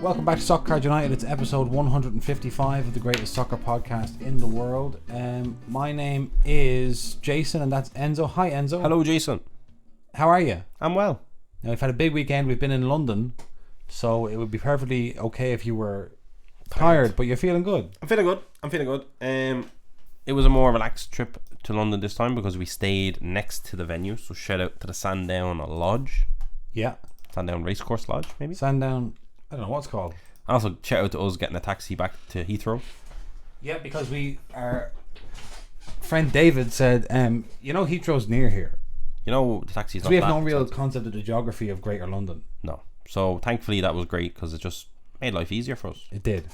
Welcome back to Soccer Card United. It's episode 155 of the greatest soccer podcast in the world. My name is Jason and that's Enzo. Hi Enzo. Hello Jason. How are you? I'm well. Now we've had a big weekend. We've been in London, so it would be perfectly okay if you were tired, but you're feeling good. I'm feeling good. It was a more relaxed trip to London this time because we stayed next to the venue. So shout out to the Sandown Lodge. Yeah. Sandown Racecourse Lodge, maybe? Sandown, I don't know what it's called. And also shout out to us getting a taxi back to Heathrow. Yeah, because our friend David said, Heathrow's near here. You know, the taxi's not we have that no real expensive. concept of the geography of Greater London. No. So thankfully that was great because it just made life easier for us. It did.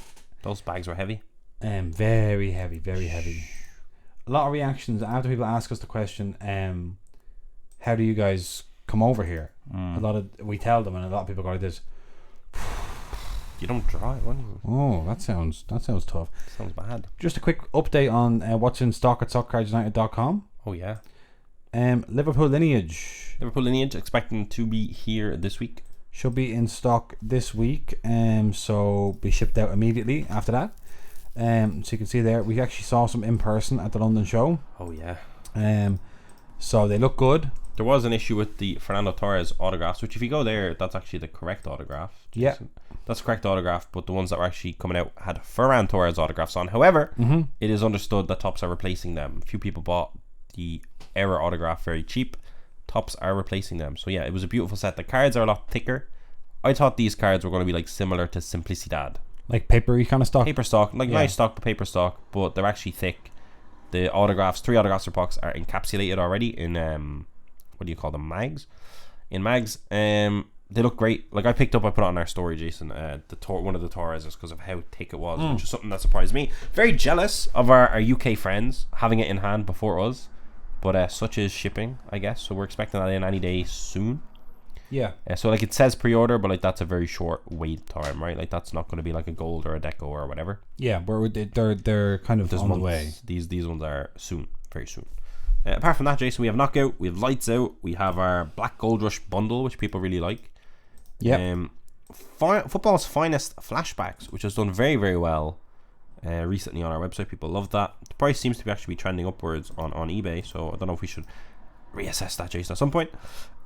Those bags were heavy. Very heavy, very heavy. A lot of reactions after people ask us the question, how do you guys come over here? We tell them, and a lot of people go like this. You don't drive, what? Oh, that sounds tough. Sounds bad. Just a quick update on what's in stock at soccercardsunited.com. Oh yeah. Liverpool Lineage. Liverpool Lineage expecting to be here this week. Should be in stock this week, so be shipped out immediately after that. So you can see there, we actually saw some in person at the London show. Oh yeah. So they look good. There was an issue with the Fernando Torres autographs, which if you go there, that's actually the correct autograph. Jason. Yeah. That's the correct autograph, but the ones that were actually coming out had Ferran Torres autographs on. However, it is understood that Topps are replacing them. A few people bought the error autograph very cheap. Topps are replacing them. So yeah, it was a beautiful set. The cards are a lot thicker. I thought these cards were going to be like similar to Simplicidad. Like papery kind of stock? Paper stock, like nice stock, but paper stock, but they're actually thick. The autographs, 3 autographs per box are encapsulated already in what do you call them, mags? In mags. They look great. Like I put it on our story, Jason, one of the Torres because of how thick it was, which is something that surprised me. Very jealous of our UK friends having it in hand before us, but such is shipping, I guess. So we're expecting that in any day soon. Yeah. So like it says pre-order, but like that's a very short wait time, right? Like that's not going to be like a gold or a deco or whatever. Yeah, they're kind of on the way. These ones are soon, very soon. Apart from that, Jason, we have Knockout, we have Lights Out, we have our Black Gold Rush bundle, which people really like. Yeah. Football's Finest Flashbacks, which has done very, very well recently on our website. People love that. The price seems to be trending upwards on eBay, so I don't know if we should reassess that, Jason, at some point.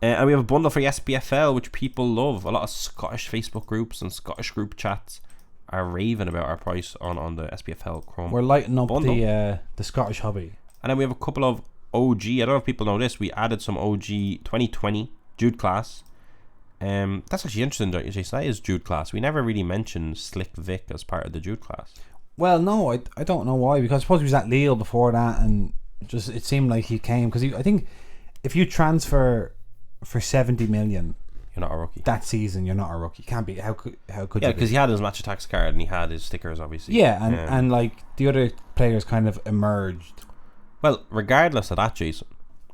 And we have a bundle for the SPFL, which people love. A lot of Scottish Facebook groups and Scottish group chats are raving about our price on the SPFL Chrome. We're lighting up bundle. the Scottish hobby. And then we have a couple of OG, I don't know if people know this, we added some OG 2020 Jude class. That's actually interesting, Jason. That is Jude class. We never really mentioned Slick Vic as part of the Jude class. Well, no, I don't know why, because I suppose he was at Lille before that, and just it seemed like he came because I think if you transfer for 70 million, you're not a rookie that season. You're not a rookie. Can't be. How could yeah, you? Yeah, because he had his Match Attacks card and he had his stickers, obviously. Yeah, and like the other players kind of emerged. Well, regardless of that, Jason.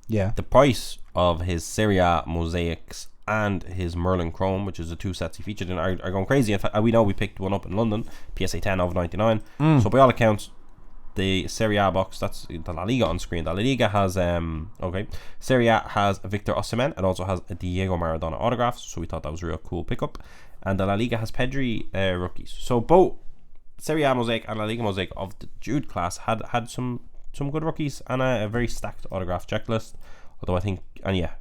Yeah. The price of his Serie A Mosaics and his Merlin Chrome, which is the 2 sets he featured in, are going crazy. In fact, we know we picked one up in London, PSA 10 of 99. So by all accounts, the Serie A box, that's the La Liga on screen. The La Liga has Serie A has Victor Osimhen. It also has a Diego Maradona autographs, so we thought that was a real cool pickup. And the La Liga has Pedri rookies. So both Serie A Mosaic and La Liga Mosaic of the Jude class had some good rookies and a very stacked autograph checklist. Although I think, and yeah,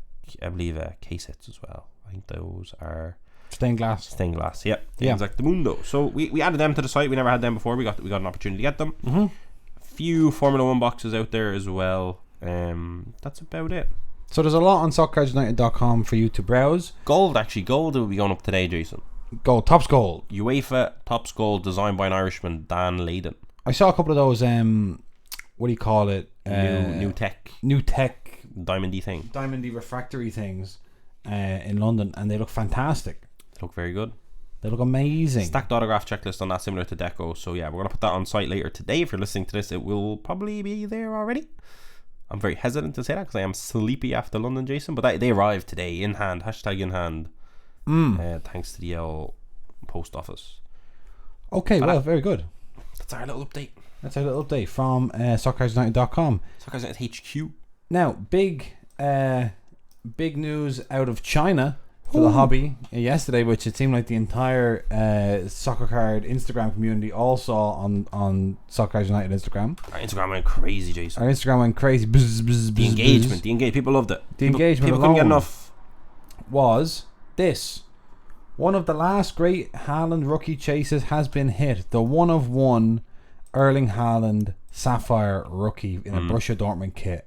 I believe case hits as well. I think those are stained glass. Yeah. Exactamundo. So we added them to the site. We never had them before. We got an opportunity to get them. Few Formula 1 boxes out there as well. That's about it. So there's a lot on soccercardsunited.com for you to browse. Gold will be going up today, Jason. Gold, Topps Gold. UEFA Topps Gold, designed by an Irishman, Dan Layden. I saw a couple of those what do you call it? New tech diamondy refractory things in London, and they look fantastic. They look very good. They look amazing. Stacked autograph checklist on that, similar to Deco. So yeah, we're going to put that on site later today. If you're listening to this, it will probably be there already. I'm very hesitant to say that because I am sleepy after London, Jason. But they arrived today in hand. Hashtag in hand. Thanks to the post office. Okay, well, very good. That's our little update. From soccercardsunited.com. Soccer's HQ. Now, big news out of China for the hobby yesterday, which it seemed like the entire Soccer Card Instagram community all saw on Soccer Card United Instagram. Our Instagram went crazy, Jason. Our Instagram went crazy. Bzz, bzz, bzz, The engagement, people loved it. The engagement people couldn't get enough. Was this. One of the last great Haaland rookie chases has been hit. The 1-of-1 Erling Haaland Sapphire rookie in a Borussia Dortmund kit.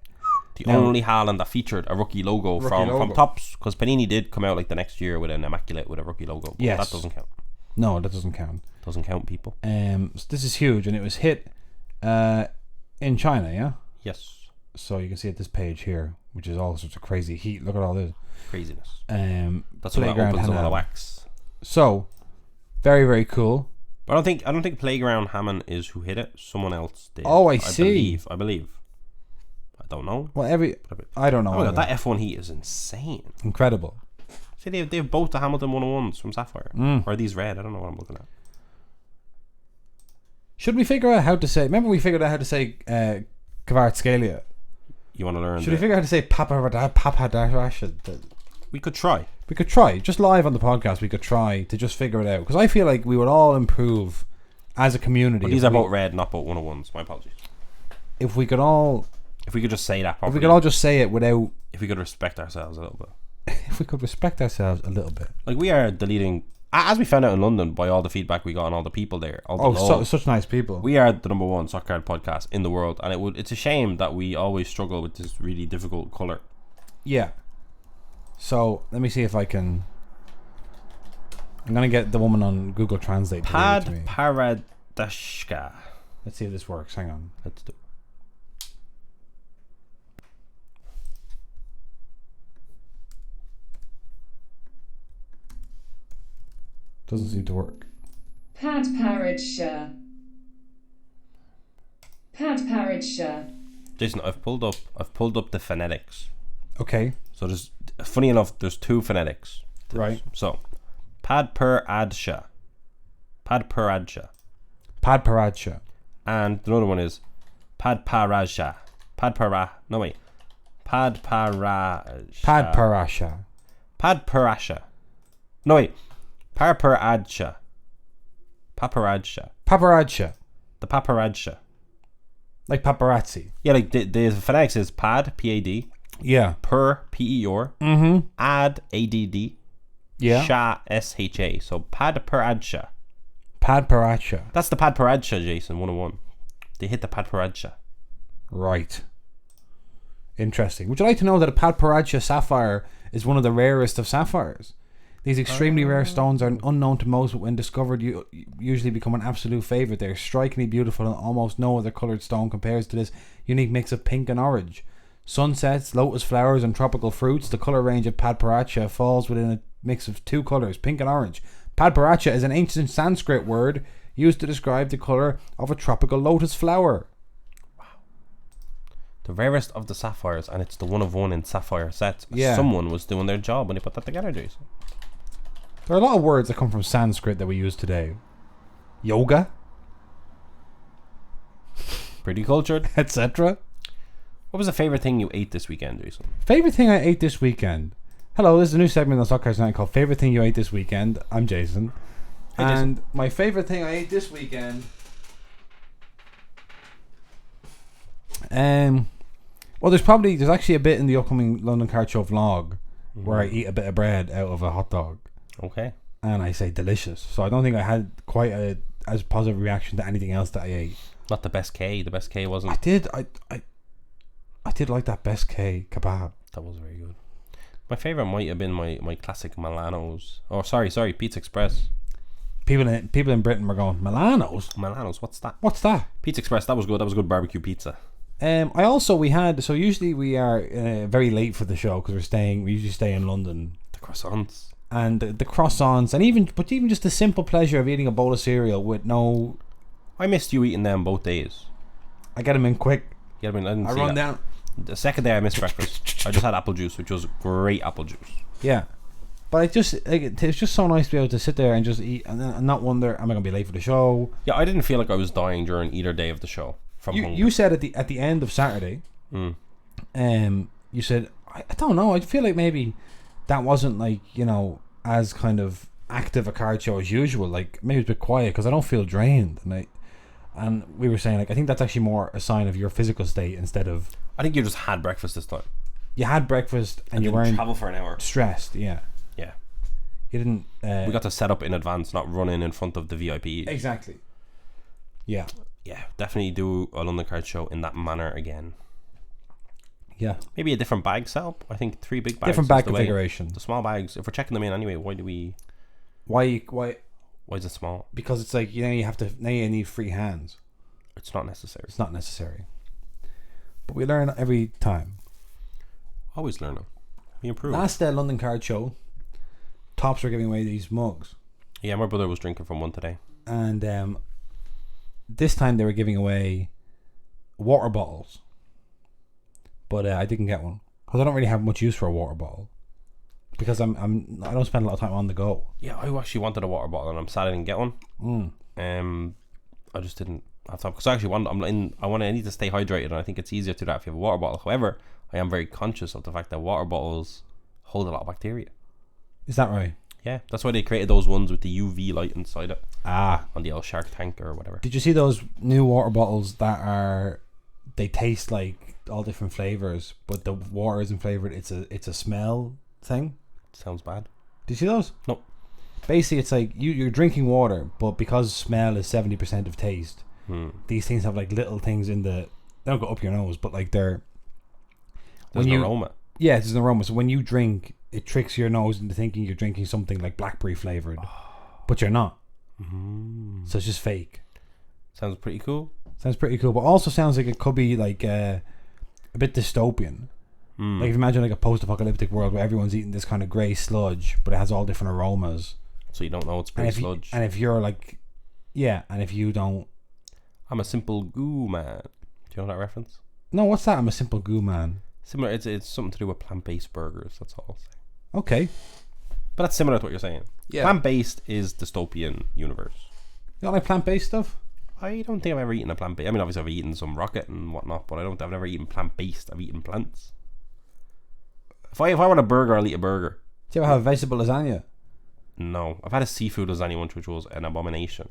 The only Haaland that featured a rookie logo from Topps, because Panini did come out like the next year with an Immaculate with a rookie logo. But yes. That doesn't count. No, that doesn't count. Doesn't count, people. So this is huge, and it was hit in China, yeah? Yes. So you can see at this page here, which is all sorts of crazy heat. Look at all this. Craziness. That's what opens a lot of wax. So, very, very cool. But I don't think Playground Hammond is who hit it. Someone else did. Oh, I see. I believe. I don't know. Well, I don't know. Oh my God, that F1 heat is insane. Incredible. See, they have both the Hamilton 101s from Sapphire. Or are these red? I don't know what I'm looking at. Should we figure out how to say... Remember we figured out how to say Kvaratskhelia? You want to learn? Should we figure out how to say Papadarash? We could try. We could try. Just live on the podcast, we could try to just figure it out. Because I feel like we would all improve as a community. Well, these are both red, not both 101s. My apologies. If we could just say that properly. If we could all just say it without... If we could respect ourselves a little bit. If we could respect ourselves a little bit. Like, we are deleting... As we found out in London by all the feedback we got and all the people there. Such nice people. We are the #1 soccer card podcast in the world. And it's a shame that we always struggle with this really difficult colour. Yeah. So, let me see if I can... I'm going to get the woman on Google Translate to read it to me. Paradashka. Let's see if this works. Hang on. Let's do it. Doesn't seem to work. Padparadshire. Jason, I've pulled up the phonetics. Okay. So funny enough, there's two phonetics. Right. So, Padparadsha. And another one is Padparasha. Padparasha. No wait. Parparadsha. The Paparadsha. Like paparazzi. Yeah, like the phonetics is pad, P-A-D. Yeah. Per, P-E-R. Mm-hmm. Ad, A-D-D. Yeah. Sha, S-H-A. So Padparadsha. Padparadsha. That's the Padparadsha, Jason, 101. They hit the Padparadsha. Right. Interesting. Would you like to know that a Padparadsha sapphire is one of the rarest of sapphires? These extremely rare stones are unknown to most, but when discovered, usually become an absolute favourite. They are strikingly beautiful, and almost no other coloured stone compares to this unique mix of pink and orange. Sunsets, lotus flowers, and tropical fruits. The colour range of Padparadsha falls within a mix of two colours, pink and orange. Padparadsha is an ancient Sanskrit word used to describe the colour of a tropical lotus flower. Wow. The rarest of the sapphires, and it's the 1-of-1 in sapphire sets. Yeah. Someone was doing their job when they put that together, Jason. There are a lot of words that come from Sanskrit that we use today. Yoga. Pretty cultured. Etc. What was the favourite thing you ate this weekend, Jason? Favourite thing I ate this weekend? Hello, this is a new segment on Soccer Card United called Favourite Thing You Ate This Weekend. I'm Jason. Hey, Jason. And my favourite thing I ate this weekend... Well, there's actually a bit in the upcoming London Card Show vlog where I eat a bit of bread out of a hot dog. Okay. And I say delicious. So I don't think I had quite as positive reaction to anything else that I ate. Not the best K. The best K wasn't. I did like that best K kebab. That was very good. My favourite might have been my classic Milanos. Oh, sorry, Pizza Express. People in Britain were going, Milanos? Milanos, what's that? What's that? Pizza Express, that was good. That was good barbecue pizza. Usually we are very late for the show because we usually stay in London. The croissants. And the croissants, and even just the simple pleasure of eating a bowl of cereal with no... I missed you eating them both days. I get them in quick. I run down. The second day I missed breakfast, I just had apple juice, which was great apple juice. Yeah. But it's just so nice to be able to sit there and just eat and not wonder, am I going to be late for the show? Yeah, I didn't feel like I was dying during either day of the show from hunger. You said at the end of Saturday, you said, I don't know, I feel like maybe that wasn't like, you know, as kind of active a card show as usual. Like maybe it's a bit quiet because I don't feel drained, and we were saying like I think that's actually more a sign of your physical state instead of. I think you just had breakfast this time. You had breakfast and you didn't weren't travel for an hour. stressed. Yeah. You didn't. We got to set up in advance, not run in front of the VIP. Exactly. Yeah. Yeah, definitely do a London card show in that manner again. Yeah. Maybe a different bag setup. I think 3 big bags. Different bag configuration. The small bags. If we're checking them in anyway, why is it small? Because it's like, you know, now you need free hands. It's not necessary. It's not necessary. But we learn every time. Always learning. We improve. Last London card show, Tops were giving away these mugs. Yeah, my brother was drinking from one today. And this time they were giving away water bottles. But I didn't get one. Because I don't really have much use for a water bottle. Because I don't spend a lot of time on the go. Yeah, I actually wanted a water bottle and I'm sad I didn't get one. I just didn't have time. Because I actually I need to stay hydrated, and I think it's easier to do that if you have a water bottle. However, I am very conscious of the fact that water bottles hold a lot of bacteria. Is that right? Yeah, that's why they created those ones with the UV light inside it. On the old Shark Tank or whatever. Did you see those new water bottles that they taste like all different flavors, but the water isn't flavored? It's a smell thing. Sounds bad. Did you see those? No. Basically, it's like you're drinking water, but because smell is 70% of taste, these things have like little things in they don't go up your nose, but like there's an aroma. Yeah, there's an aroma. So when you drink, it tricks your nose into thinking you're drinking something like blackberry flavored, but you're not. So it's just fake. Sounds pretty cool. But also sounds like it could be like a bit dystopian. Like if you imagine like a post-apocalyptic world where everyone's eating this kind of grey sludge, but it has all different aromas. So you don't know it's grey sludge. And if you're like, and if you don't, I'm a simple goo man. Do you know that reference? No, what's that? I'm a simple goo man. Similar. It's something to do with plant-based burgers. That's all I'll say. Okay, but that's similar to what you're saying. Yeah, plant-based is dystopian universe. You don't like plant-based stuff? I don't think I've ever eaten a plant-based. I mean, obviously I've eaten some rocket and whatnot, but I've never eaten plant-based. I've eaten plants. If I want a burger, I'll eat a burger. Do you ever have vegetable lasagna? No, I've had a seafood lasagna once, which was an abomination.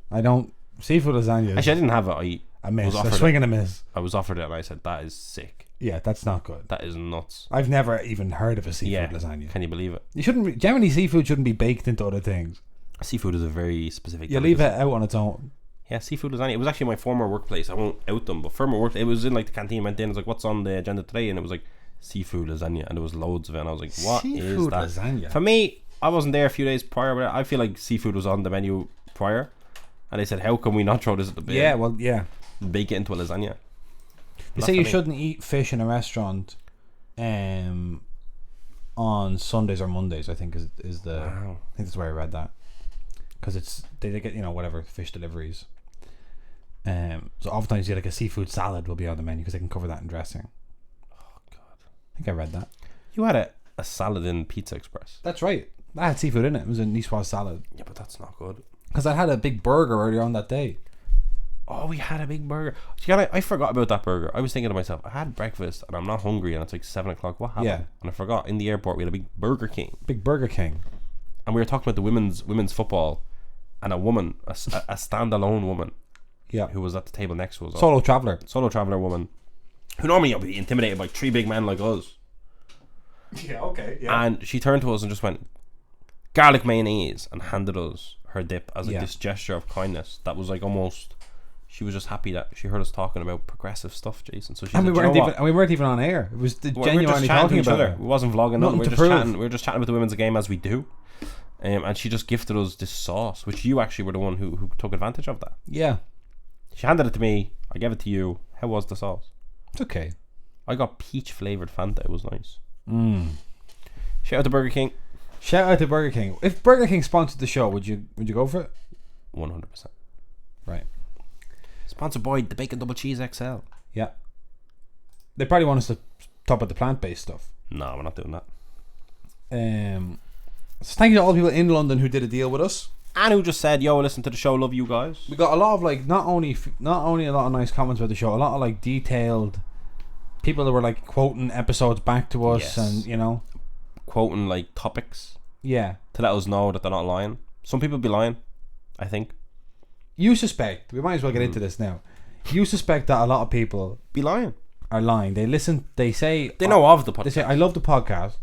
Seafood lasagna. Actually, I didn't have it. I missed. A swing and a miss. I was offered it, and I said, "That is sick." Yeah, that's not good. That is nuts. I've never even heard of a seafood lasagna. Can you believe it? You shouldn't. Generally, seafood shouldn't be baked into other things. Seafood is a very specific. You leave it out on its own. Yeah, seafood lasagna. It was actually my former workplace. I won't out them, but former work. It was in like the canteen. I went in. I was like, "What's on the agenda today?" And it was like seafood lasagna, and there was loads of it. And I was like, "What seafood is that?" Lasagna. For me, I wasn't there a few days prior, but I feel like seafood was on the menu prior, and they said, "How can we not throw this at the bin?" Yeah, well, yeah. Bake it into a lasagna. They say you shouldn't eat fish in a restaurant, on Sundays or Mondays. I think is the. Wow. I think that's where I read that, because they get whatever fish deliveries. So oftentimes like a seafood salad will be on the menu because they can cover that in dressing. Oh God! I think I read that. You had a salad in Pizza Express. That's right. I had seafood in it. It was a niçoise salad. Yeah, but that's not good. Because I had a big burger earlier on that day. Oh, we had a big burger. I forgot about that burger. I was thinking to myself, I had breakfast and I'm not hungry and it's like 7 o'clock. What happened? Yeah. And I forgot. In the airport, we had a big Burger King. Big Burger King. And we were talking about the women's football, and a woman, a standalone woman, who was at the table next to us. Solo traveller woman, who normally would be intimidated by 3 big men like us. Yeah, okay, yeah. And she turned to us and just went, garlic mayonnaise, and handed us her dip as like this gesture of kindness. That was like almost. She was just happy that she heard us talking about progressive stuff, Jason. So she said, we weren't even on air. It was genuinely talking about it. We wasn't vlogging. We were just chatting about the women's game as we do. And she just gifted us this sauce, which you actually were the one who took advantage of that. Yeah. She handed it to me. I gave it to you. How was the sauce? It's okay. I got peach flavoured Fanta. It was nice. Shout out to Burger King. If Burger King sponsored the show, would you go for it? 100%. Right. Sponsored by the Bacon Double Cheese XL. Yeah. They probably want us to talk about the plant-based stuff. No, we're not doing that. So thank you to all the people in London who did a deal with us. And who just said, yo, listen to the show, love you guys. We got a lot of like, not only a lot of nice comments about the show, a lot of like detailed people that were like quoting episodes back to us, and quoting like topics Yeah. to let us know that they're not lying. Some people be lying, I think. You suspect, we might as well get into this now. You suspect that a lot of people Be lying. are lying. They listen, they say... They know of the podcast. They say, I love the podcast.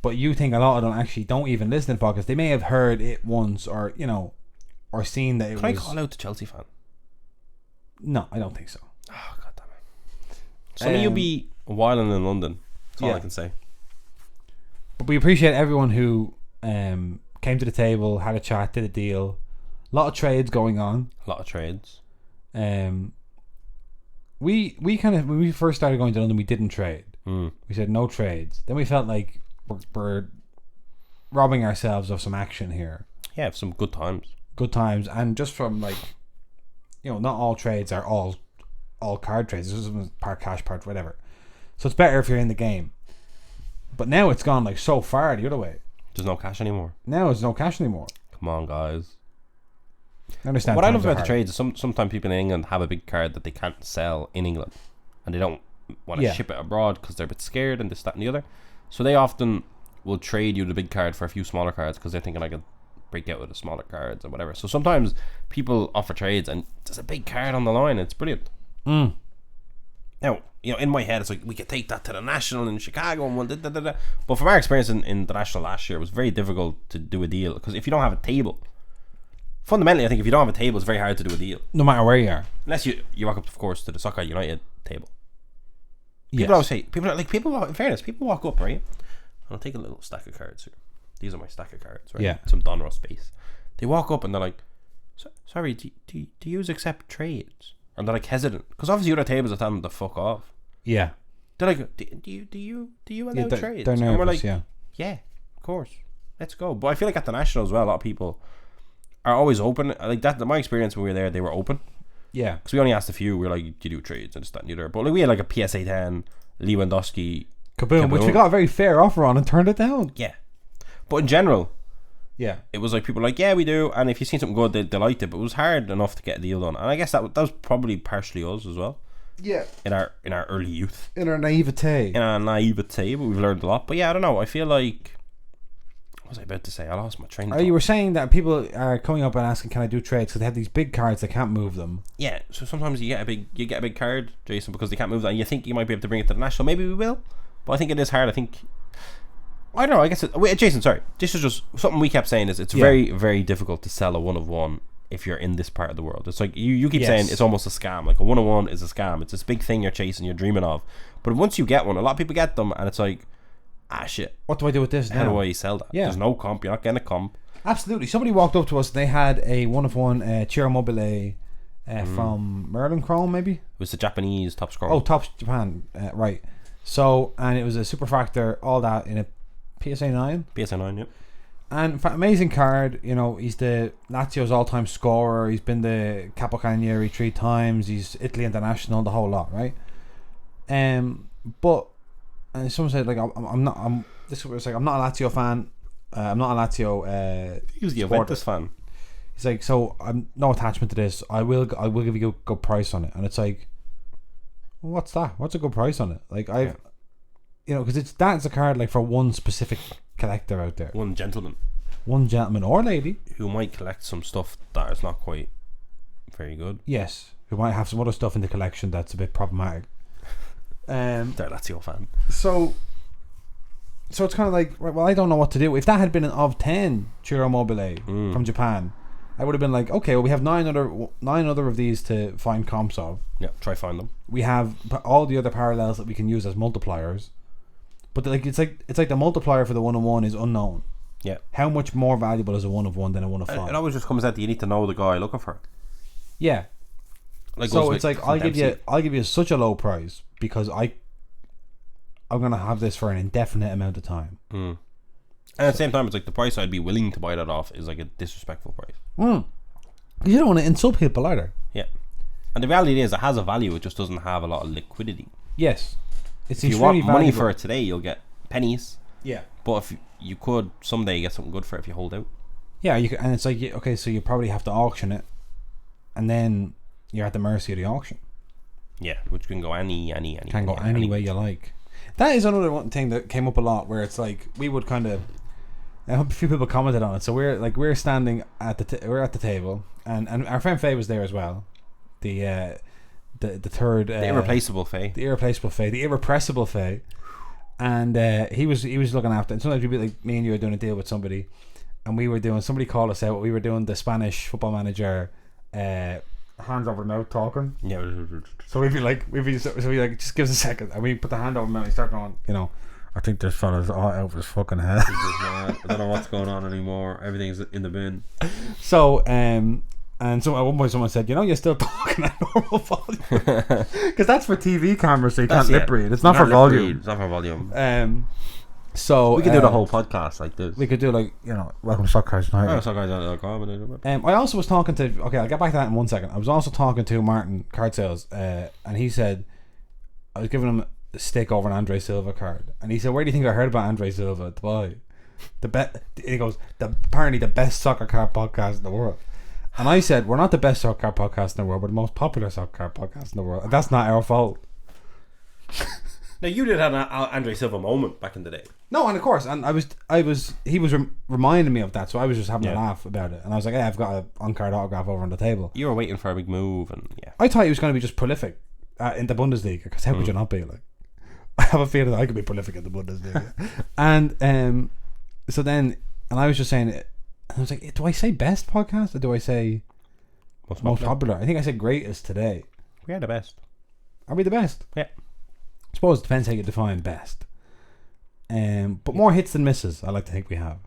But you think a lot of them actually don't even listen to podcasts. They may have heard it once or, you know, or seen that it Can was... I call out the Chelsea fan? No, I don't think so. Oh, god damn it. Some of you be wilding in London. That's all I can say. But we appreciate everyone who came to the table, had a chat, did a deal. A lot of trades going on. A lot of trades. We kind of, when we first started going to London, we didn't trade. We said no trades. Then we felt like we're robbing ourselves of some action here. Yeah, some good times. Good times, and just from like, you know, not all trades are all card trades. This is part cash, part whatever. So it's better if you're in the game. But now it's gone like so far the other way. There's no cash anymore. Now there's no cash anymore. Come on, guys. I understand. What I love about the trades is sometimes people in England have a big card that they can't sell in England, and they don't want to ship it abroad because they're a bit scared and this, that, and the other. So they often will trade you the big card for a few smaller cards because they're thinking I could break out with the smaller cards or whatever. So sometimes people offer trades and there's a big card on the line. It's brilliant. Now, you know, in my head, it's like we could take that to the National in Chicago and but from our experience in the National last year, it was very difficult to do a deal because if you don't have a table, fundamentally, I think if you don't have a table, it's very hard to do a deal. No matter where you are, unless you walk up, of course, to the Soccer United table. Yes. People always say, in fairness, people walk up, right? I'll take a little stack of cards here. These are my stack of cards, right? Yeah. Some Donruss space. They walk up and they're like, sorry, do you accept trades? And they're like hesitant because obviously other tables are telling them to fuck off. Yeah. They're like, do you allow trades? They're nervous, and we're like, yeah, of course, let's go. But I feel like at the National as well, a lot of people are always open. Like that, my experience when we were there, they were open. Yeah. Because we only asked a few. We were like, do you do trades and this, that, and the other? But like we had like a PSA 10, Lewandowski, Kaboom, which we got a very fair offer on and turned it down. Yeah. But in general, yeah, it was like people were like, yeah, we do. And if you seen something good, they liked it. But it was hard enough to get a deal done. And I guess that was probably partially us as well. Yeah. In our early youth. In our naivete. But we've learned a lot. But yeah, I don't know. I feel like... What was I about to say? I lost my train of thought. You were saying that people are coming up and asking, can I do trades? Because they have these big cards, they can't move them. Yeah, so sometimes you get a big card, Jason, because they can't move that. And you think you might be able to bring it to the National. Maybe we will. But I think it is hard. I don't know. I guess wait, Jason. Sorry, this is just something we kept saying. Is it's very, very difficult to sell a 1/1 if you're in this part of the world. It's like you keep saying it's almost a scam. Like a 1/1 is a scam. It's this big thing you're chasing, you're dreaming of. But once you get one, a lot of people get them, and it's like, shit. What do I do with this? How do I sell that? Yeah. There's no comp. You're not getting a comp. Absolutely. Somebody walked up to us. They had a 1/1 Chiro Mobile from Merlin Chrome, maybe. It was the Japanese Top Scroll. Oh, Top Japan, right. So, and it was a super factor, all that in a PSA 9. PSA 9, yep. And amazing card. You know, he's the Lazio's all-time scorer. He's been the Capocannoniere 3 times. He's Italy international, the whole lot, right? But and someone said like I'm not a Lazio fan. I'm not a Lazio. He was the Juventus fan. He's like, so I'm no attachment to this. I will give you a good price on it. And it's like, what's that? What's a good price on it? Like you know, because that's a card like for one specific collector out there. One gentleman or lady who might collect some stuff that is not quite very good. Yes, who might have some other stuff in the collection that's a bit problematic. They're Lazio fan. So it's kind of like, well, I don't know what to do. If that had been an of 10 Chiro Mobile from Japan, I would have been like, okay, well, we have nine other of these to find comps of. Yeah, try find them. We have all the other parallels that we can use as multipliers. But like it's like the multiplier for the 1/1 is unknown. Yeah. How much more valuable is a 1/1 than a 1/5? It always just comes out that you need to know the guy looking for it. Yeah. Like so it's like I'll give you such a low price because I'm gonna have this for an indefinite amount of time. And at the same time, it's like the price I'd be willing to buy that off is like a disrespectful price. You don't want to insult people either. Yeah. And the reality is, it has a value. It just doesn't have a lot of liquidity. Yes. It's if you want money for it today, you'll get pennies. Yeah. But if you could someday get something good for it if you hold out. Yeah, and it's like, okay, so you probably have to auction it, and then you're at the mercy of the auction. Yeah, which can go any way you like. That is another one thing that came up a lot, where it's like we would kind of. A few people commented on it. So we're standing at we're at the table, and our friend Faye was there as well. The third, the irreplaceable Faye, the irrepressible Faye, and he was looking after. And sometimes we'd be like, me and you were doing a deal with somebody, and somebody called us out. We were doing the Spanish Football Manager, hands over the mouth talking. Yeah. So we'd be like, just give us a second, and we put the hand over the mouth and start going, I think this fella's all out of his fucking head. I don't know what's going on anymore. Everything's in the bin. So, and so at one point someone said, you're still talking at normal volume. Because that's for TV cameras, so you can't lip read. It's not for volume. It's not for volume. So we could do the whole podcast like this. We could do welcome to Soccer Tonight. I also was talking to, I'll get back to that in 1 second. I was also talking to Martin Card Sales, and he said, I was giving him a stick over an Andre Silva card, and he said, where do you think I heard about Andre Silva? Dubai. He goes, apparently the best soccer card podcast in the world. And I said, we're not the best soccer card podcast in the world, we're the most popular soccer card podcast in the world, and that's not our fault. Now you did have an Andre Silva moment back in the day. No, and of course, and he was reminding me of that, so I was just having a laugh about it, and I was like, hey, I've got an on-card autograph over on the table. You were waiting for a big move, and I thought he was going to be just prolific in the Bundesliga, because how could you not be? Like, I have a feeling that I could be prolific in the Bundesliga. And so then, and I was just saying, I was like, do I say best podcast or do I say most popular? I think I said greatest today. We are the best. Are we the best? Yeah. I suppose it depends how you define best. But more hits than misses, I like to think we have.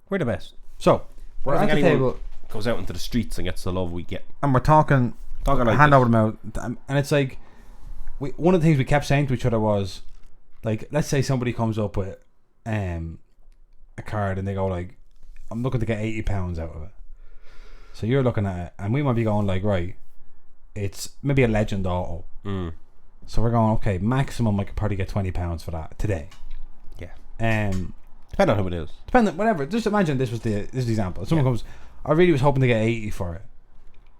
We're the best. So we're at the table. Goes out into the streets and gets the love we get, and we're talking like hand over the mouth, and it's like one of the things we kept saying to each other was, like, let's say somebody comes up with a card and they go like, I'm looking to get £80 out of it. So you're looking at it, and we might be going like, right, it's maybe a legend auto. So we're going, okay, maximum I could probably get £20 for that today. Yeah. Depending on who it is. Whatever. Just imagine this is the example. Someone comes, I really was hoping to get 80 for it,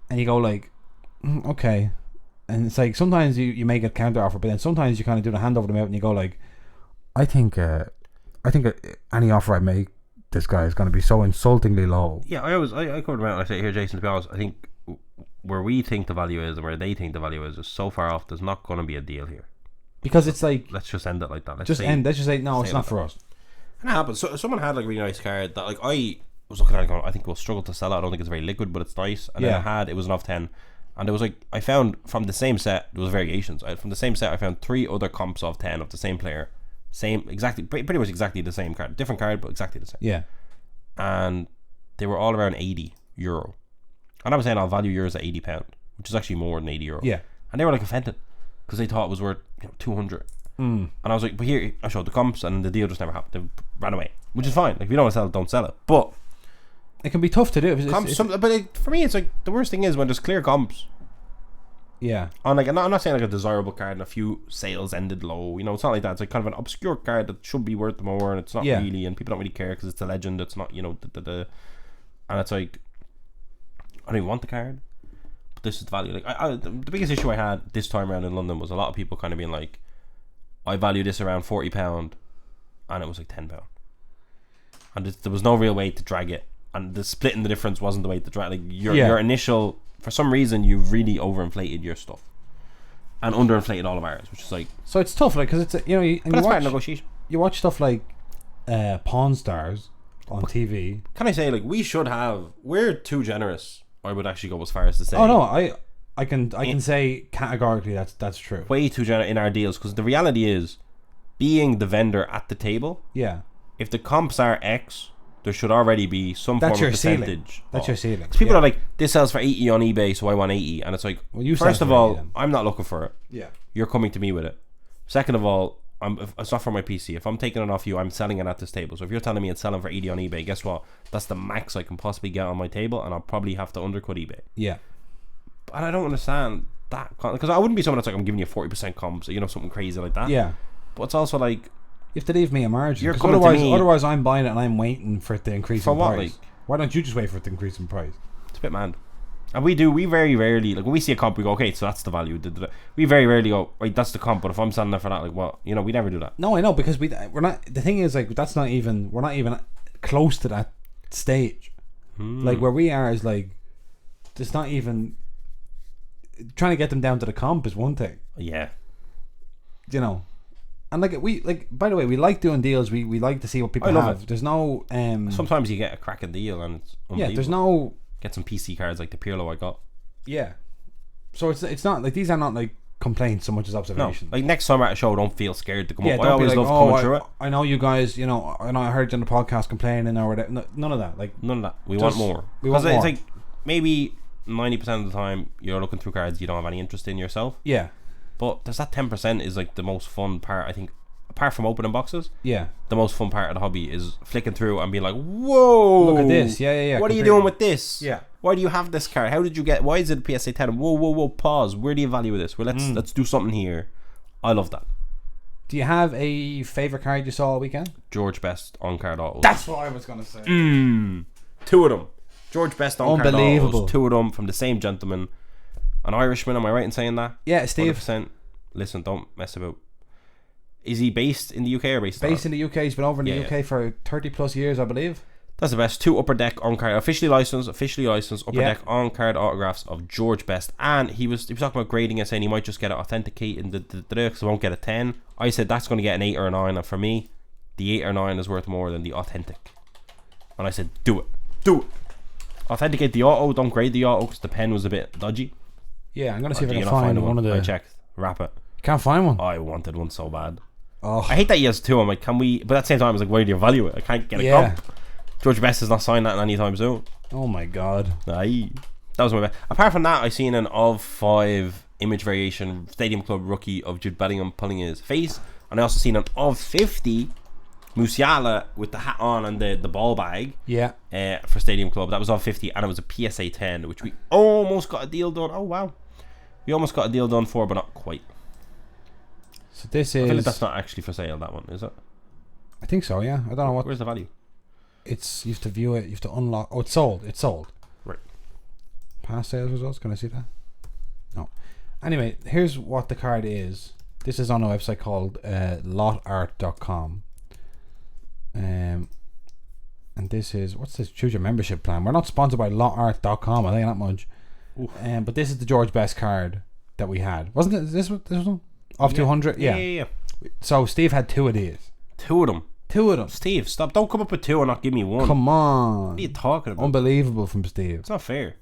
and you go like, okay. And it's like sometimes you make a counter offer, but then sometimes you kind of do the hand over the mouth and you go like, I think any offer I make this guy is going to be so insultingly low. Yeah, I covered around. I say here, Jason, to be honest, I think where we think the value is and where they think the value is so far off. There's not going to be a deal here, because it's like, let's just end it like that. Let's just say no, it's not for us. And it happens. So someone had like a really nice card that like I was looking at it going, I think we'll struggle to sell it. I don't think it's very liquid, but it's nice. And then it was an off 10. And there was like, I found from the same set, there was variations. From the same set, I found 3 other comps of 10 of the same player. Pretty much exactly the same card. Different card, but exactly the same. Yeah. And they were all around €80. And I was saying I'll value yours at £80, which is actually more than €80. Yeah. And they were like offended because they thought it was worth 200. And I was like, but here, I showed the comps and the deal just never happened. They ran away, which is fine. Like, if you don't want to sell it, don't sell it. But it can be tough to do. For me, it's like the worst thing is when there's clear comps. Yeah. On like, I'm not saying like a desirable card and a few sales ended low. It's not like that. It's like kind of an obscure card that should be worth more, and it's not really, and people don't really care because it's a legend. It's not, and it's like, I don't even want the card, but this is the value. Like, the biggest issue I had this time around in London was a lot of people kind of being like, I value this around £40, and it was like £10, and there was no real way to drag it. And the split in the difference wasn't the way to drag. Like your initial, for some reason, you've really overinflated your stuff and underinflated all of ours, which is like. So it's tough, like, because it's but that's part of negotiation. You watch stuff like Pawn Stars on TV. Can I say, like, we're too generous? I would actually go as far as to say. Oh no, I can say categorically that's true. Way too generous in our deals, because the reality is, being the vendor at the table. Yeah. If the comps are X, there should already be some form of percentage. That's your ceiling. Because people are like, this sells for 80 on eBay, so I want 80. And it's like, well, first of all, I'm not looking for it. Yeah. You're coming to me with it. Second of all, it's not for my PC. If I'm taking it off you, I'm selling it at this table. So if you're telling me it's selling for 80 on eBay, guess what? That's the max I can possibly get on my table, and I'll probably have to undercut eBay. Yeah. And I don't understand that. Because I wouldn't be someone that's like, I'm giving you 40% comps, something crazy like that. Yeah. But it's also like, you have to leave me a margin. You're coming to me. Otherwise, I'm buying it and I'm waiting for it to increase in price. Like, why don't you just wait for it to increase in price? It's a bit mad. And we very rarely, like when we see a comp, we go, okay, so that's the value. We very rarely go, right, that's the comp. But if I'm standing there for that, like, what, you know, we never do that. No, I know, because we're not. The thing is, like, we're not even close to that stage. Like where we are is like, it's not even trying to get them down to the comp is one thing. Yeah, you know. And by the way, we like doing deals. We like to see what people have. There's no sometimes you get a cracking deal and it's unbelievable. There's no get some PC cards like the Pirlo I got. Yeah. So it's not like these are not like complaints so much as observations. No, like next summer at a show, don't feel scared to come up. I Don't always be like, love coming through it. I know you guys, you know, I heard you on the podcast complaining or whatever. No, none of that. Like none of that. We want more. Because it's like maybe 90% of the time you're looking through cards you don't have any interest in yourself. Yeah. But there's that 10% is like the most fun part, I think. Apart from opening boxes, yeah, the most fun part of the hobby is flicking through and being like, "Whoa, look at this!" Yeah. What are you doing with this? Yeah. Why do you have this card? How did you get? Why is it a PSA 10? Whoa! Pause. Where do you value this? Well, let's do something here. I love that. Do you have a favorite card you saw all weekend? George Best on card autos. That's what I was gonna say. 2 of them. George Best on card Unbelievable. autos. 2 of them from the same gentleman, an Irishman. Am I right in saying that? Yeah, Steve. 100%. Listen, don't mess about. Is he based in the UK or based in the UK? He's been over in the UK for 30 plus years, I believe. That's the best. 2 upper deck on card, officially licensed upper deck on card autographs of George Best. And he was talking about grading it, saying he might just get it authenticated because I won't get a 10. I said that's going to get an 8 or a 9, and for me, the 8 or 9 is worth more than the authentic. And I said, do it. Authenticate the auto, don't grade the auto because the pen was a bit dodgy. Yeah, I'm going to see if I can find one of the. I checked. Wrap it. Can't find one. I wanted one so bad. Oh. I hate that he has 2. I'm like, can we? But at the same time, I was like, why do you value it? I can't get a comp. George Best has not signed that anytime soon. Oh my god. Aye. That was my best. Apart from that, I seen an of 5 image variation Stadium Club rookie of Jude Bellingham pulling his face, and I also seen an of 50 Musiala with the hat on and the ball bag. Yeah. For Stadium Club. That was of 50, and it was a PSA 10, which we almost got a deal done. Oh wow. We almost got a deal done for, but not quite. So this is. I feel like that's not actually for sale. That one, is it? I think so. Yeah. I don't know what. Where's the value? It's you have to view it. You have to unlock. Oh, it's sold. Right. Past sales results. Can I see that? No. Anyway, here's what the card is. This is on a website called lotart.com. And this is what's this? Choose your membership plan. We're not sponsored by lotart.com. I think that much. But this is the George Best card that we had, wasn't it? This one off 200. Yeah. So Steve had 2 of these. 2 of them. 2 of them. Steve, stop! Don't come up with 2 and not give me 1. Come on. What are you talking about? Unbelievable from Steve. It's not fair.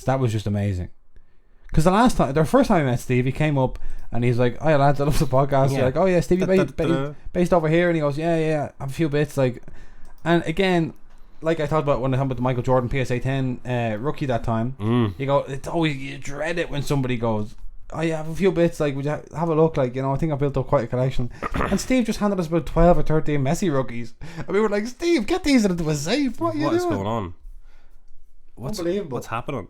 That was just amazing. Because the first time I met Steve, he came up and he's like, "Oh, lads, I love the podcast." You're like, "Oh yeah, Steve, based over here," and he goes, "Yeah, I have a few bits." Like, and again, like I talked about when I talked about the Michael Jordan PSA 10 rookie that time. You go, it's always, you dread it when somebody goes, "Oh yeah, I have a few bits, like would you have a look?" Like, you know, I think I built up quite a collection. And Steve just handed us about 12 or 13 Messi rookies, and we were like, "Steve, get these into a safe. What is going on? Unbelievable. What's happening?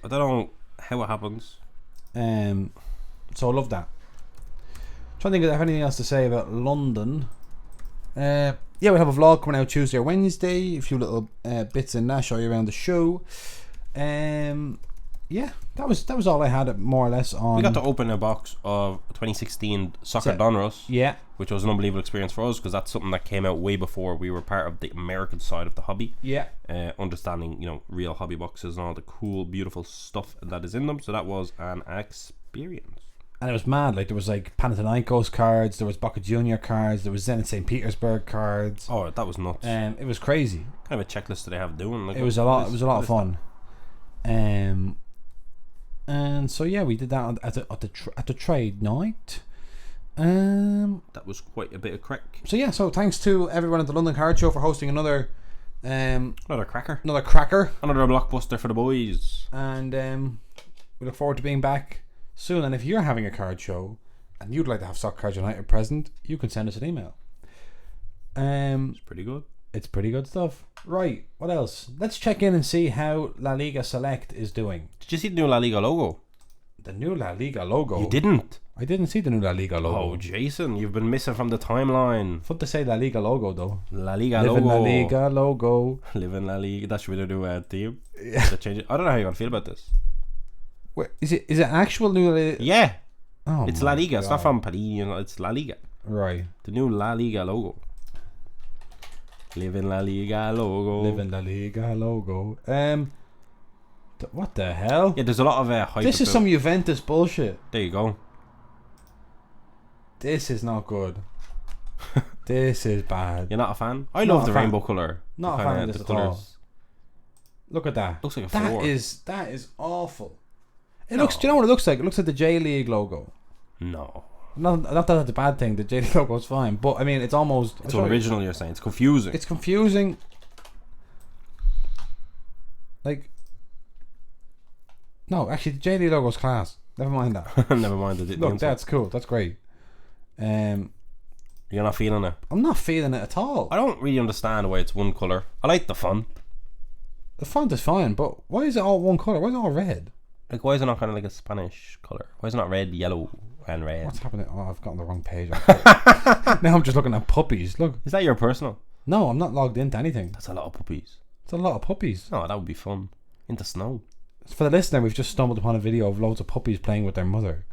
I don't know how it happens. So I love that. Trying to think if I have anything else to say about London. Yeah, we have a vlog coming out Tuesday or Wednesday. A few little bits in that, show you around the show. Yeah, that was all I had more or less on. We got to open a box of 2016 Soccer Donruss. Yeah, which was an unbelievable experience for us because that's something that came out way before we were part of the American side of the hobby. Yeah, understanding, you know, real hobby boxes and all the cool, beautiful stuff that is in them. So that was an experience. And it was mad. Like, there was like Panathinaikos cards, there was Boca Junior cards, there was Zenit St. Petersburg cards. Oh, that was nuts. It was crazy. Kind of a checklist that they have doing. Like, it was a lot of fun. And so yeah, we did that at the trade night. That was quite a bit of crack. So yeah, so thanks to everyone at the London Card Show for hosting another cracker, another blockbuster for the boys. And we look forward to being back soon. And if you're having a card show and you'd like to have Soccer Cards United present, you can send us an email. It's pretty good. It's pretty good stuff. Right, what else? Let's check in and see how La Liga Select is doing. Did you see the new La Liga logo? The new La Liga logo? You didn't? I didn't see the new La Liga logo. Oh, Jason, you've been missing from the timeline. Fun to say La Liga logo though. La Liga Live logo. in La Liga logo. Live in La Liga. That should be the new theme. Yeah. Change it. I don't know how you're gonna feel about this. Wait, is it actual new? Yeah. Oh, It's La Liga. God. It's not from Panini. You know, it's La Liga. Right. The new La Liga logo. Live in La Liga logo. Live in La Liga logo. What the hell? Yeah, there's a lot of hype. This is some Juventus bullshit. There you go. This is not good. This is bad. You're not a fan? I Not love a the fan. rainbow colour. Not a fan of this at all. Look at that. Looks like a That 4. is awful. It looks. Do you know what it looks like? It looks like the J League logo. No. Not that that's a bad thing. The J League logo is fine, but I mean, it's almost. It's original, you're saying. It's confusing. It's confusing. Like, no, actually, the J League logo's class. Never mind that. Never mind. Look, that's cool. That's great. You're not feeling it. I'm not feeling it at all. I don't really understand why it's one colour. I like the font. The font is fine, but why is it all one color? Why is it all red? Like, why is it not kind of like a Spanish colour? Why is it not red, yellow, and red? What's happening? Oh, I've gotten the wrong page. Now I'm just looking at puppies. Look. Is that your personal? No, I'm not logged into anything. That's a lot of puppies. It's a lot of puppies. Oh, that would be fun. Into snow. For the listener, we've just stumbled upon a video of loads of puppies playing with their mother.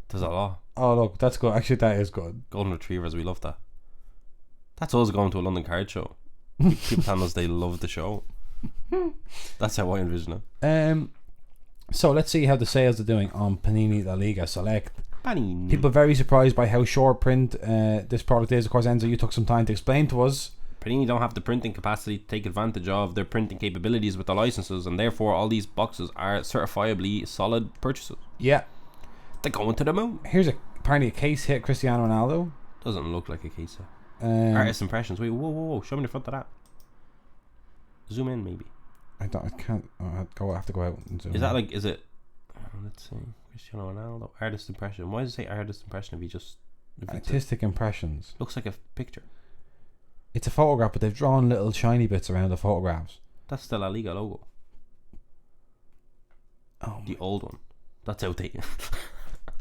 There's a lot. Oh, look, that's good. Actually, that is good. Golden Retrievers, we love that. That's us going to a London card show. People tell us they love the show. That's how I envision it. So let's see how the sales are doing on Panini La Liga Select. Panini. People are very surprised by how short print this product is. Of course, Enzo, you took some time to explain to us. Panini don't have the printing capacity to take advantage of their printing capabilities with the licenses, and therefore all these boxes are certifiably solid purchases. Yeah. They're going to the moon. Here's apparently a case hit Cristiano Ronaldo. Doesn't look like a case. Artist impressions. Wait, whoa. Show me the front of that. Zoom in, maybe. I can't. I have to go out and zoom. Is that like? Is it? Let's see. Cristiano Ronaldo artist impression. Why does it say artist impression if you just? Artistic impressions. Looks like a picture. It's a photograph, but they've drawn little shiny bits around the photographs. That's the La Liga logo. Oh, the old one. That's outdated.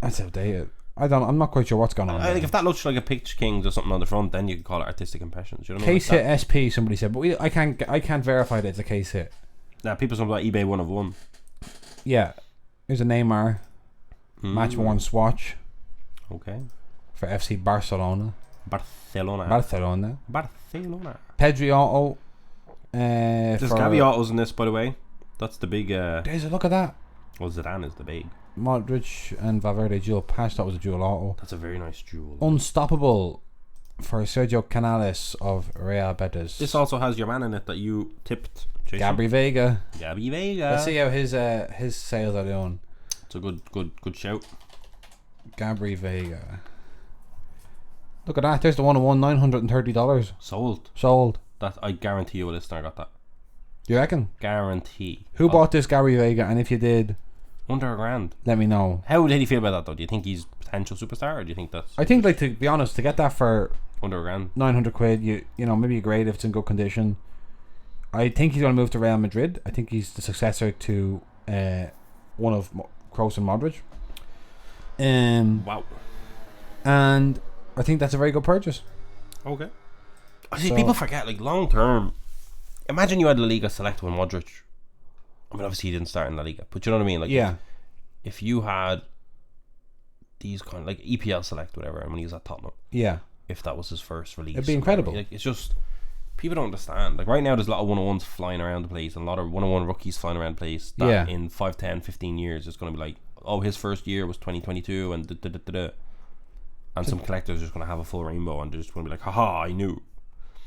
That's outdated. I'm not quite sure what's going on. Like if that looks like a Picture Kings or something on the front, then you can call it artistic impressions. You know what case I mean? hit SP. Somebody said, but I can't verify that it's a case hit. Now people talk about eBay 1 of 1. Yeah, there's a Neymar match worn swatch. Okay. For FC Barcelona. Barcelona. Pedri auto. There's Gavi autos in this, by the way. That's the big. There's a look at that. Well, Zidane is the big. Modric and Valverde dual patch. That was a dual auto. That's a very nice dual. Unstoppable for Sergio Canales of Real Betis. This also has your man in it that you tipped, Jason. Gabri Vega. Let's see how his sales are doing. It's a good shout. Gabri Vega. Look at that. There's the 1-on-1, $930. Sold. That I guarantee you a listener got that. You reckon? Guarantee. Who bought this Gabri Vega? And if you did, under $1,000. Let me know. How did he feel about that though? Do you think he's potential superstar, or do you think that's? I think, like, to be honest, to get that for under $1,000, £900, you know, maybe a grade if it's in good condition. I think he's going to move to Real Madrid. I think he's the successor to one of Kroos and Modric. Wow. And I think that's a very good purchase. Okay. I see, people forget, like, long term. Imagine you had La Liga Select with Modric. I mean, obviously he didn't start in La Liga, but you know what I mean? Like, yeah. If you had these kind of, like, EPL Select, whatever, when he was at Tottenham. Yeah. If that was his first release. It'd be incredible. Like, it's just, people don't understand. Like, right now there's a lot of 1-on-1s flying around the place, and a lot of 1-on-1 rookies flying around the place that in 5, 10, 15 years it's going to be like, oh, his first year was 2022 and da-da-da-da-da. And some collectors are just going to have a full rainbow and they're just going to be like, haha, I knew.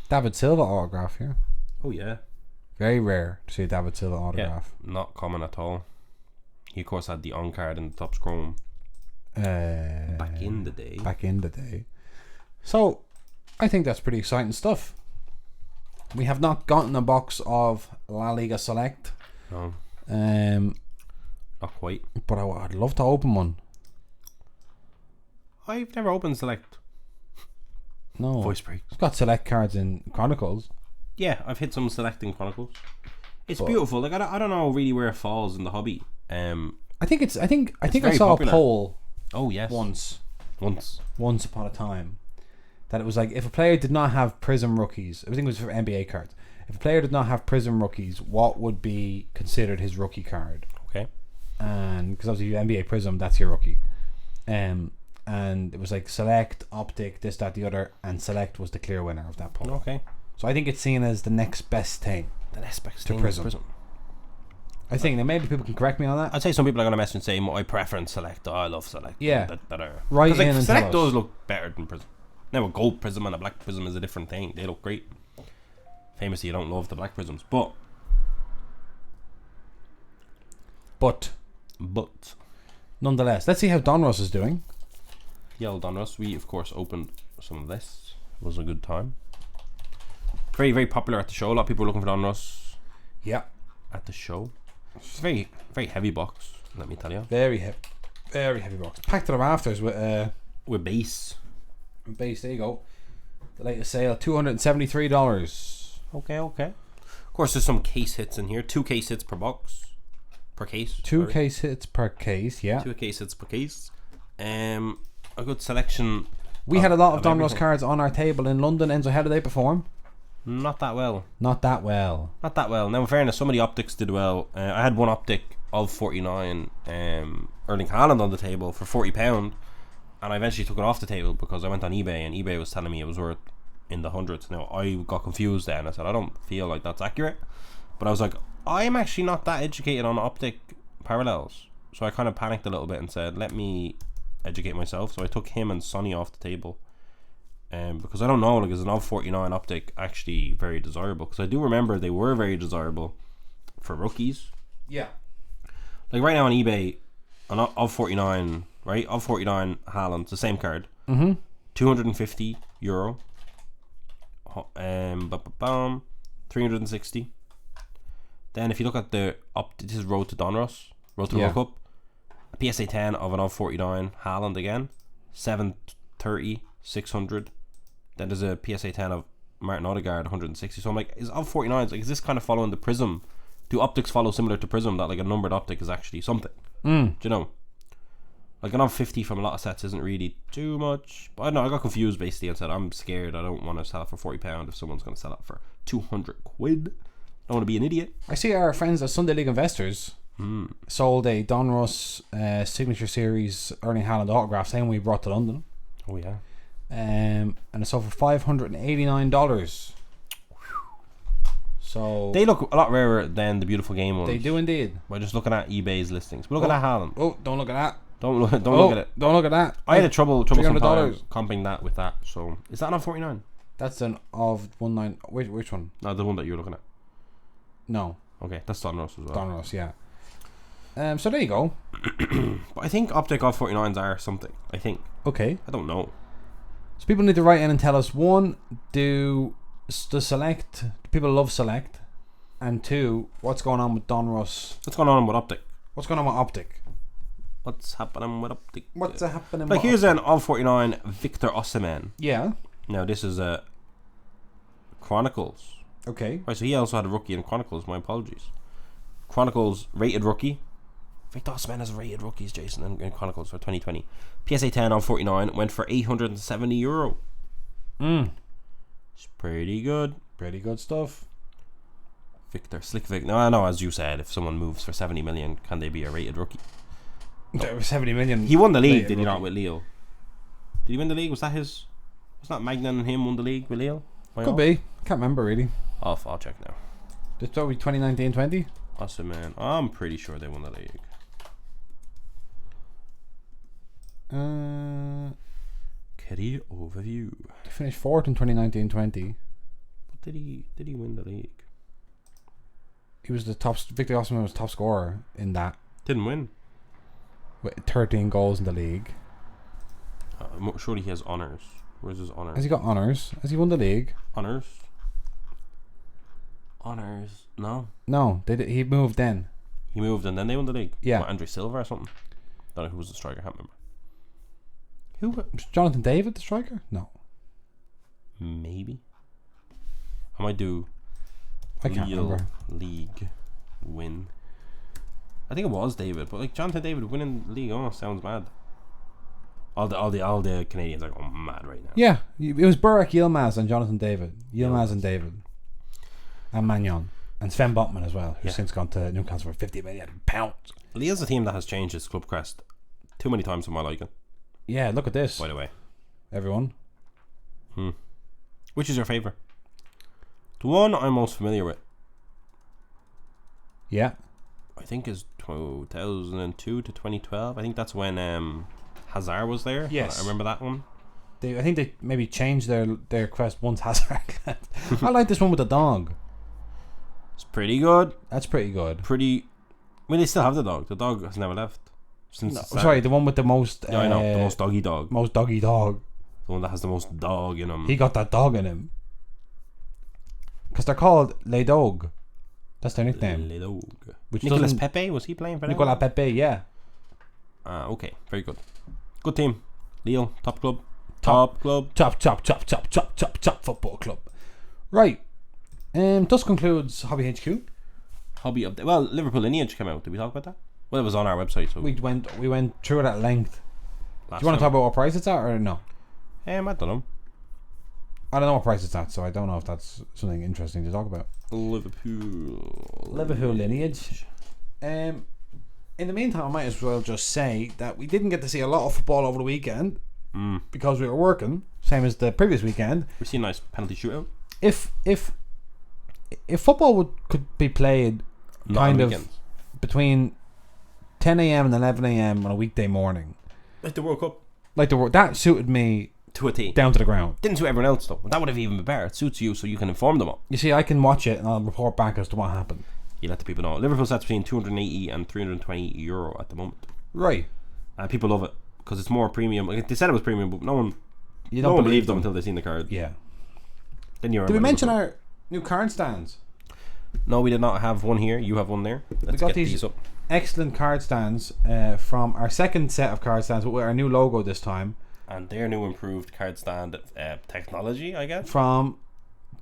David Silva autograph here. Oh yeah. Very rare to see a David Silva autograph. Yeah, not common at all. He of course had the on card in the top scrum. Back in the day. So I think that's pretty exciting stuff. We have not gotten a box of La Liga Select. No. Not quite. But I'd love to open one. I've never opened Select. No. Voice break. It's got Select cards in Chronicles. Yeah, I've hit some Selecting Chronicles. It's beautiful. Like I don't know really where it falls in the hobby. I think I saw popular. A poll Oh yes. once Once. upon a time, that it was like if a player did not have Prism rookies, I think it was for NBA cards. If a player did not have Prism rookies, what would be considered his rookie card? Okay. And because obviously NBA Prism, that's your rookie. And it was like Select, Optic, this, that, the other, and Select was the clear winner of that poll. Okay. So I think it's seen as the next best thing. The next best to thing Prism. I think now maybe people can correct me on that. I'd say some people are going to message and say my preference Select. Oh, I love Select. Yeah. That better. Right Because like, in and Select tell us. does look better than Prism. Now a gold Prism and a black Prism is a different thing. They look great. Famously, you don't love the black Prisms, but nonetheless, let's see how Donruss is doing. Yellow Donruss. We of course opened some of this. It was a good time. Very, very popular at the show. A lot of people were looking for Donruss. Yeah. At the show. It's a very, very heavy box. Let me tell you. Very heavy box. Packed to the rafters with base. base. There you go. The latest sale, $273. Okay. Of course, there's some case hits in here. 2 case hits per box. Per case. Two case hits per case, yeah. 2 case hits per case. A good selection. We had a lot of Donruss everything. cards on our table in London. Enzo, how did they perform? Not that well. Not that well. Now, in fairness, some of the optics did well. I had one optic of 49, Erling Haaland on the table for £40, and I eventually took it off the table because I went on eBay, and eBay was telling me it was worth in the hundreds. Now, I got confused then. I said, I don't feel like that's accurate. But I was like, I'm actually not that educated on optic parallels. So I kind of panicked a little bit and said, let me educate myself. So I took him and Sonny off the table. Because I don't know, like, is an of 49 optic actually very desirable? Because I do remember they were very desirable for rookies. Yeah. Like right now on eBay, an of 49, right? Of 49 Haaland, the same card. Mm-hmm. €250. 360. Then if you look at the this is Road to Donruss, Road to the World Cup. A PSA 10 of an of 49 Haaland again, 730, 600. Then there's a PSA 10 of Martin Odegaard, 160. So I'm like, is of 49s, like, is this kind of following the Prism? Do optics follow similar to Prism, that like a numbered optic is actually something? Do you know? Like an of 50 from a lot of sets isn't really too much. But I don't know, I got confused basically and said, I'm scared, I don't want to sell it for £40 if someone's going to sell it for 200 quid. I don't want to be an idiot. I see our friends at Sunday League Investors sold a Donruss Signature Series Erling Haaland autograph, same we brought to London. Oh yeah. And it sold for $589. So They look a lot rarer than the beautiful game ones. they do indeed. By just looking at eBay's listings. But look at that Haaland. Oh, don't look at that. Don't look at it. Don't look at that. I had a trouble $300. sometimes comping that with that. So is that not 49? That's an of 19. Which one? No, the one that you were looking at. No, Okay, that's Donruss as well. Donruss, yeah. So there you go. But I think optic of 49s are something. I think. Okay. I don't know. So people need to write in and tell us, one, do Select, do people love Select? And two, what's going on with Donruss? What's going on with optic? What's going on with Optic? What's happening with optic? What's happening Like with here's an of 49 Victor Osimhen. Yeah. Now this is a Chronicles. Okay. Right, so he also had a rookie in Chronicles. My apologies. Chronicles rated rookie. Victor Osimhen has rated rookies, Jason, in Chronicles for 2020. PSA 10 on 49 went for €870. It's pretty good. Pretty good stuff. Victor, Slick Vic. Now I know, as you said, if someone moves for 70 million, can they be a rated rookie? There was 70 million. He won the league, rated did he rookie. not, with Leo? Did he win the league? Was that his? Was that Magnan and him won the league with Leo? Could be. Can't remember really. I'll check now. This probably 2019-20. Osimhen. I'm pretty sure they won the league. Career overview. They finished fourth in 2019-20. But did he win the league? He was the top. Victor Osimhen was top scorer in that, Didn't win. with 13 goals in the league. Surely he has honours. Where's his honours? Has he got honours? Has he won the league? Honours? No. No, he moved then. He moved and then they won the league. Yeah. What, Andre Silva or something? Don't know who was the striker. I can't remember. Who? Was Jonathan David the striker? No, Maybe. I might do. I can't remember. League win. I think it was David, but like Jonathan David winning the league almost sounds mad. All the Canadians are going mad right now. Yeah, it was Burak Yilmaz and Jonathan David. Yilmaz and David. And Magnon. And Sven Botman as well, who's since gone to Newcastle for £50 million. Leo's a team that has changed its club crest too many times for my liking. Yeah, look at this. By the way. Everyone. Which is your favourite? The one I'm most familiar with. Yeah. I think is 2002 to 2012. I think that's when Hazard was there. Yes. I remember that one. I think they maybe changed their crest once Hazard left. I like this one with the dog. It's pretty good. That's pretty good. They still have the dog. The dog has never left. Sorry, the one with the most... I know. The most doggy dog. Most doggy dog. The one that has the most dog in him. He got that dog in him. Because they're called Les Dogs. That's their nickname. Les Dogs. Which Nicolas Pepe, was he playing for them? Nicolas Pepe, yeah. Okay, very good. Good team. Lille, top club. Top club. Top football club. Right. This concludes Hobby HQ. Hobby update. Well, Liverpool Lineage came out. Did we talk about that? Well, it was on our website. So We went through it at length. Do you want to talk about what price it's at or no? I don't know. I don't know what price it's at, so I don't know if that's something interesting to talk about. Liverpool Lineage. In the meantime, I might as well just say that we didn't get to see a lot of football over the weekend because we were working, same as the previous weekend. We see a nice penalty shootout. If football could be played kind of between 10 a.m. and 11 a.m. on a weekday morning, like the World Cup, that suited me to a T, down to the ground. Didn't suit everyone else though. That would have even been better. It suits you, so you can inform them all. You see, I can watch it and I'll report back as to what happened. You let the people know. Liverpool sets between 280 and 320 euro at the moment. Right. And people love it because it's more premium. Like, they said it was premium, but no one believed them until they seen the card. Yeah. Then you did we mention our new card stands? No, we did not have one here. You have one there. Let's got get these up. Excellent card stands from our second set of card stands with our new logo this time. And their new improved card stand technology, I guess. From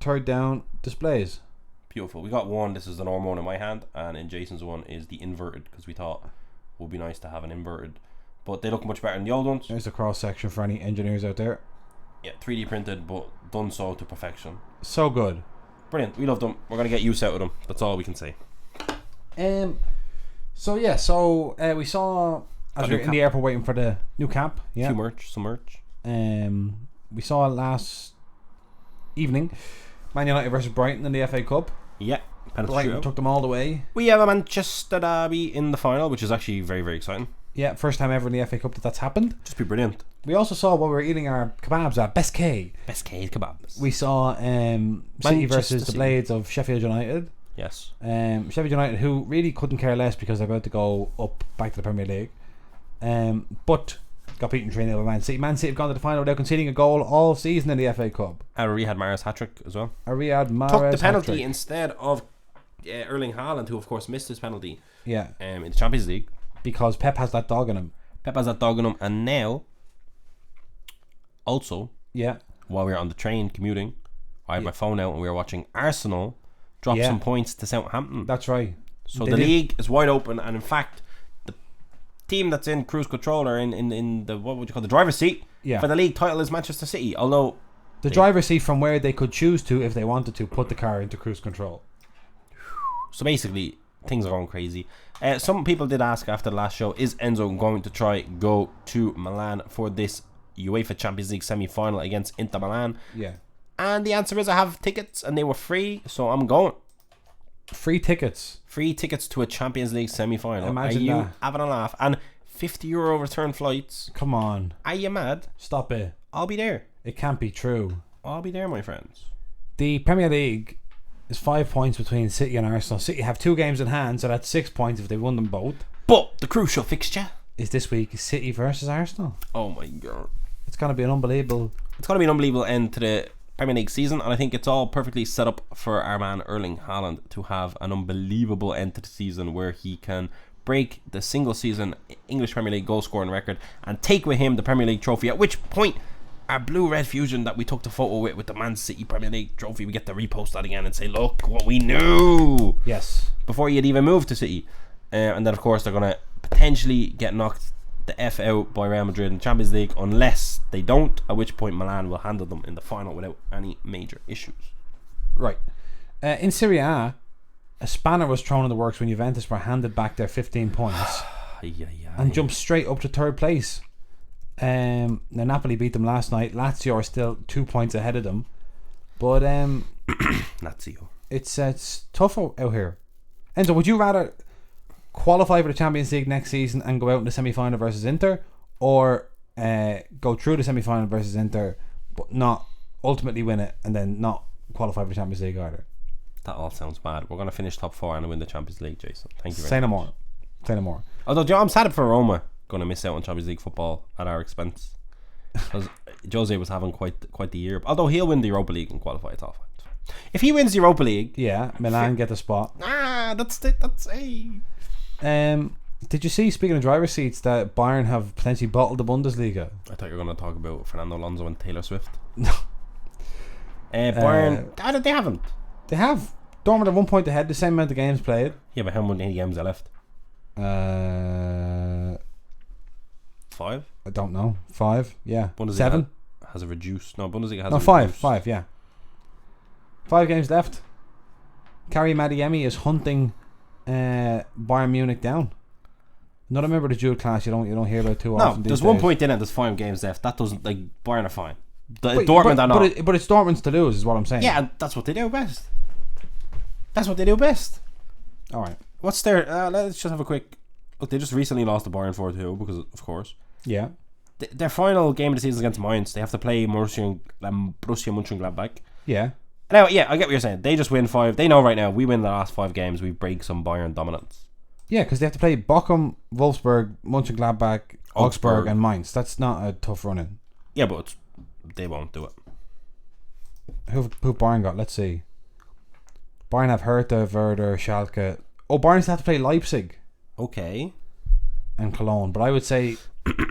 Third Down Displays. Beautiful. We got one. This is the normal one in my hand, and in Jason's one is the inverted because we thought it would be nice to have an inverted. But they look much better than the old ones. There's a cross section for any engineers out there. Yeah, 3D printed, but done so to perfection. So good. Brilliant. We love them. We're gonna get use out of them. That's all we can say. So we saw as we were in the airport waiting for the new cap. Yeah. Some merch. We saw last evening Man United versus Brighton in the FA Cup. Yeah. Brighton took them all the way. We have a Manchester derby in the final, which is actually very, very exciting. Yeah, first time ever in the FA Cup that's happened. Just be brilliant. We also saw while we were eating our kebabs at Best K kebabs. We saw City versus the Blades of Sheffield United. Yes. Sheffield United, who really couldn't care less because they're about to go up back to the Premier League. But got beaten 3-0 by Man City. Man City have gone to the final without conceding a goal all season in the FA Cup. Riyad Mahrez hat-trick as well. Riyad Mahrez took the penalty hat-trick instead of Erling Haaland, who of course missed his penalty. Yeah. In the Champions League. Because Pep has that dog in him. And now, also, while we were on the train commuting, I had my phone out and we were watching Arsenal drop some points to Southampton. That's right. So the league is wide open, and in fact, the team that's in cruise control or in the, what would you call, the driver's seat for the league title is Manchester City. Although the driver's seat from where they could choose to, if they wanted to, put the car into cruise control. So basically, things are going crazy. Some people did ask after the last show, is Enzo going to go to Milan for this UEFA Champions League semi-final against Inter Milan? Yeah. And the answer is I have tickets and they were free, so I'm going. Free tickets to a Champions League semi-final. Imagine are you that. having a laugh? And €50 return flights. Come on. Are you mad? Stop it. I'll be there. It can't be true. I'll be there, my friends. The Premier League is 5 points between City and Arsenal. City have 2 games in hand, so that's 6 points if they won them both. But the crucial fixture is this week City versus Arsenal. Oh my god. It's going to be an unbelievable end to the Premier League season, and I think it's all perfectly set up for our man Erling Haaland to have an unbelievable end to the season where he can break the single season English Premier League goal scoring record and take with him the Premier League trophy, at which point our blue-red fusion that we took the photo with the Man City Premier League trophy, we get to repost that again and say, look what we knew. Yes. Before he had even moved to City. And then of course they're going to potentially get knocked the F out by Real Madrid in the Champions League unless they don't, at which point Milan will handle them in the final without any major issues. Right. In Serie A spanner was thrown in the works when Juventus were handed back their 15 points and jumped straight up to third place. Now Napoli beat them last night. Lazio are still 2 points ahead of them, but Lazio. It's tough out here. Enzo, would you rather qualify for the Champions League next season and go out in the semi-final versus Inter, or go through the semi-final versus Inter but not ultimately win it and then not qualify for the Champions League either? That all sounds bad. We're going to finish top 4 and win the Champions League, Jason. Thank you very Say no much. more. Say no more. Although, Joe, I'm sad for Roma going to miss out on Champions League football at our expense, because Jose was having quite the year. Although he'll win the Europa League and qualify top 5. If he wins the Europa League, Milan get the spot. That's a. Did you see, speaking of driver seats, that Bayern have potentially bottled the Bundesliga? I thought you were going to talk about Fernando Alonso and Taylor Swift. No. Bayern, they haven't. They have. Dortmund are 1 point ahead, the same amount of games played. Yeah, but how many games are left? 5? I don't know. 5? Yeah. Bundesliga 7? has a reduced. No, Bundesliga has no, a 5. reduced. 5, yeah. 5 games left. Karim Adeyemi is hunting Bayern Munich down. Not a member of the dual class you don't hear about too often. No, there's 1 point in it. There's 5 games left. That doesn't, like, Bayern are fine. But Dortmund are not. But it's Dortmund's to lose, is what I'm saying. Yeah, that's what they do best. That's what they do best. All right. What's their? Let's just have a quick look. They just recently lost to Bayern 4-2 because, of course. Yeah. Their final game of the season is against Mainz. They have to play Borussia Mönchengladbach. Yeah. Now, yeah, I get what you're saying. They just win 5. They know right now, we win the last 5 games, we break some Bayern dominance. Yeah, because they have to play Bochum, Wolfsburg, Mönchengladbach, Augsburg, and Mainz. That's not a tough run-in. Yeah, but they won't do it. Who Bayern got? Let's see. Bayern have Hertha, Werder, Schalke. Oh, Bayern still have to play Leipzig. Okay. And Cologne. But I would say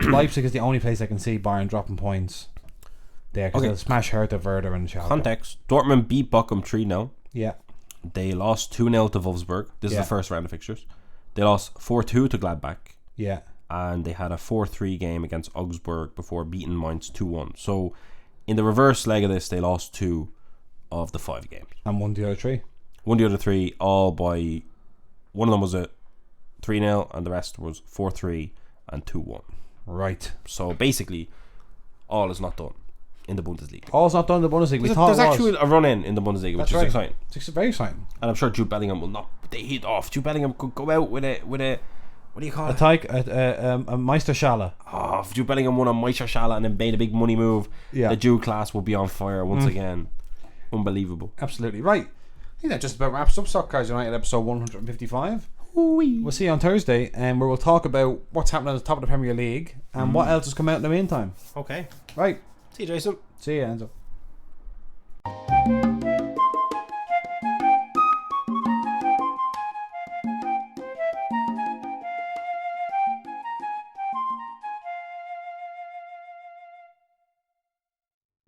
Leipzig is the only place I can see Bayern dropping points there, because they'll smash Hertha, Werder, and Schalke. Context. Dortmund beat Bochum 3-0. Yeah. They lost 2-0 to Wolfsburg. This is the first round of fixtures. They lost 4-2 to Gladbach. Yeah. And they had a 4-3 game against Augsburg before beating Mainz 2-1. So, in the reverse leg of this, they lost 2 of the 5 games. And won the other 3? Won the other 3, all by... One of them was a 3-0, and the rest was 4-3 and 2-1. Right. So, basically, all is not done in the Bundesliga. All's not done in the Bundesliga. There's actually a run-in the Bundesliga, which is exciting. It's very exciting. And I'm sure Jude Bellingham will not... They hit off. Jude Bellingham could go out with a what do you call it? A Meisterschale. Oh, if Jude Bellingham won a Meisterschale and then made a big money move, the Jude class will be on fire once again. Unbelievable. Absolutely. Right. I think that just about wraps up Soccer United episode 155. Ooh-wee. We'll see you on Thursday, and where we'll talk about what's happening at the top of the Premier League and what else has come out in the meantime. Okay. Right. See you, Jason. See you, Enzo.